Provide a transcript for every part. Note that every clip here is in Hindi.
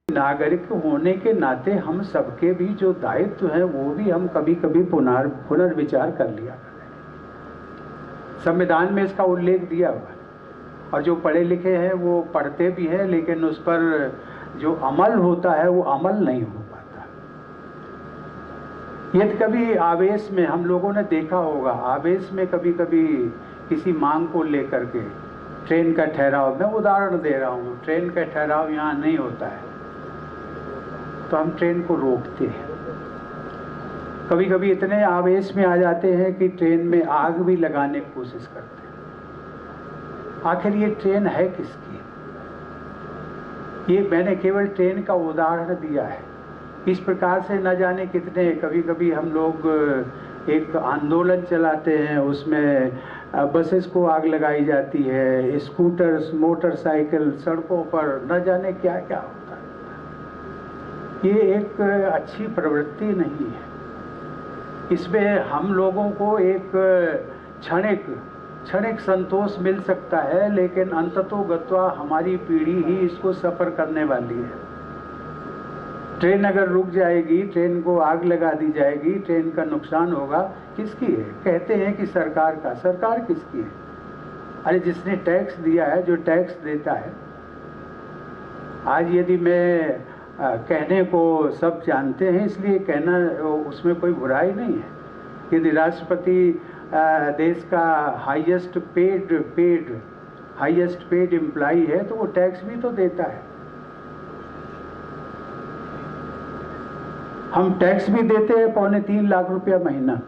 नागरिक होने के नाते हम सबके भी जो दायित्व है वो भी हम कभी कभी पुनर्विचार कर लिया करें। संविधान में इसका उल्लेख दिया हुआ है और जो पढ़े लिखे हैं वो पढ़ते भी हैं, लेकिन उस पर जो अमल होता है वो अमल नहीं हो पाता। यदि कभी आवेश में, हम लोगों ने देखा होगा, आवेश में कभी कभी किसी मांग को लेकर के ट्रेन का ठहराव, मैं उदाहरण दे रहा हूँ, ट्रेन का ठहराव यहाँ नहीं होता है तो हम ट्रेन को रोकते हैं। कभी कभी इतने आवेश में आ जाते हैं कि ट्रेन में आग भी लगाने की कोशिश करते हैं। आखिर ये ट्रेन है किसकी? ये मैंने केवल ट्रेन का उदाहरण दिया है। इस प्रकार से न जाने कितने, कभी कभी हम लोग एक आंदोलन चलाते हैं, उसमें बसेस को आग लगाई जाती है, स्कूटर्स, मोटरसाइकिल सड़कों पर, न जाने क्या क्या होता है। ये एक अच्छी प्रवृत्ति नहीं है। इसमें हम लोगों को एक क्षणिक संतोष मिल सकता है, लेकिन अंततोगत्वा हमारी पीढ़ी ही इसको सफर करने वाली है। ट्रेन अगर रुक जाएगी, ट्रेन को आग लगा दी जाएगी, ट्रेन का नुकसान होगा, किसकी है? कहते हैं कि सरकार का। सरकार किसकी है? अरे जिसने टैक्स दिया है, जो टैक्स देता है। आज यदि मैं कहने को सब जानते हैं इसलिए कहना, उसमें कोई बुराई नहीं है। यदि राष्ट्रपति देश का हाईएस्ट पेड एम्प्लॉई है तो वो टैक्स भी तो देता है। हम टैक्स भी देते हैं 2.25 लाख रुपया महीना,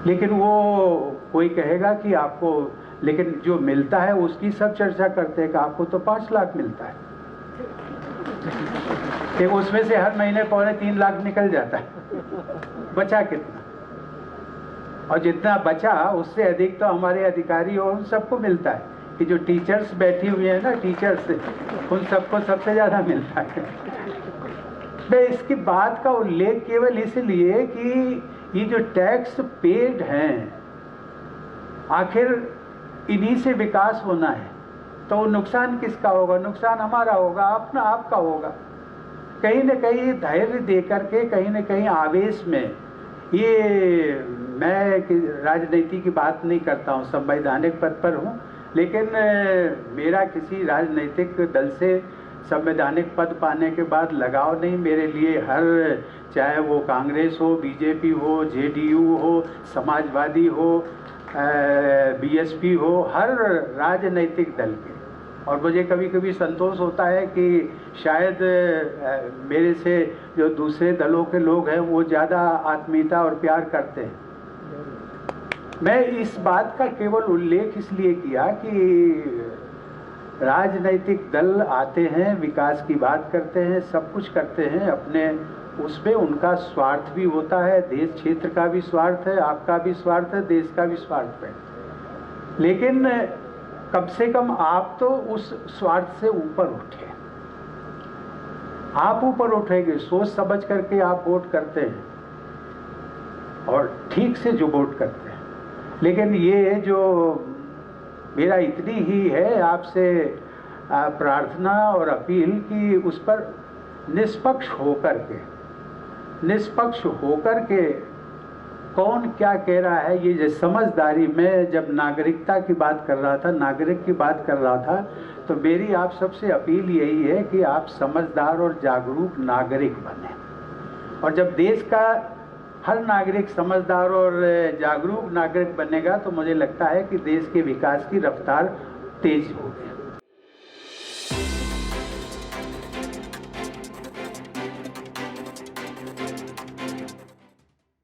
लेकिन वो कोई कहेगा कि आपको, लेकिन जो मिलता है उसकी सब चर्चा करते हैं कि आपको तो 5 लाख मिलता है, कि उसमें से हर महीने 2.25 लाख निकल जाता है। बचा कितना? और जितना बचा उससे अधिक तो हमारे अधिकारी और उन सबको मिलता है कि जो टीचर्स बैठी हुई है ना, टीचर्स, उन सबको सबसे ज्यादा मिलता है। मैं इसकी बात का उल्लेख केवल इसलिए कि ये जो टैक्स पेड हैं, आखिर इन्हीं से विकास होना है, तो नुकसान किसका होगा? नुकसान हमारा होगा, अपना आपका होगा। कहीं न कहीं धैर्य दे करके, कहीं न कहीं आवेश में, ये मैं राजनीति की बात नहीं करता हूँ, संवैधानिक पद पर हूँ, लेकिन मेरा किसी राजनीतिक दल से संवैधानिक पद पाने के बाद लगाव नहीं। मेरे लिए हर, चाहे वो कांग्रेस हो, बीजेपी हो, जेडीयू हो, समाजवादी हो, बीएसपी हो, हर राजनीतिक दल के, और मुझे कभी कभी संतोष होता है कि शायद मेरे से जो दूसरे दलों के लोग हैं वो ज़्यादा आत्मीयता और प्यार करते हैं। मैं इस बात का केवल उल्लेख इसलिए किया कि राजनीतिक दल आते हैं, विकास की बात करते हैं, सब कुछ करते हैं, अपने उसमें उनका स्वार्थ भी होता है, देश क्षेत्र का भी स्वार्थ है, आपका भी स्वार्थ है, देश का भी स्वार्थ है। लेकिन कम से कम आप तो उस स्वार्थ से ऊपर उठे। आप ऊपर उठेंगे, सोच समझ करके आप वोट करते हैं और ठीक से जो वोट करते हैं। लेकिन ये जो मेरा इतनी ही है आपसे प्रार्थना और अपील कि उस पर निष्पक्ष होकर के कौन क्या कह रहा है, ये समझदारी। मैं जब नागरिकता की बात कर रहा था, नागरिक की बात कर रहा था, तो मेरी आप सबसे अपील यही है कि आप समझदार और जागरूक नागरिक बने। और जब देश का हर नागरिक समझदार और जागरूक नागरिक बनेगा तो मुझे लगता है कि देश के विकास की रफ्तार तेज होगी।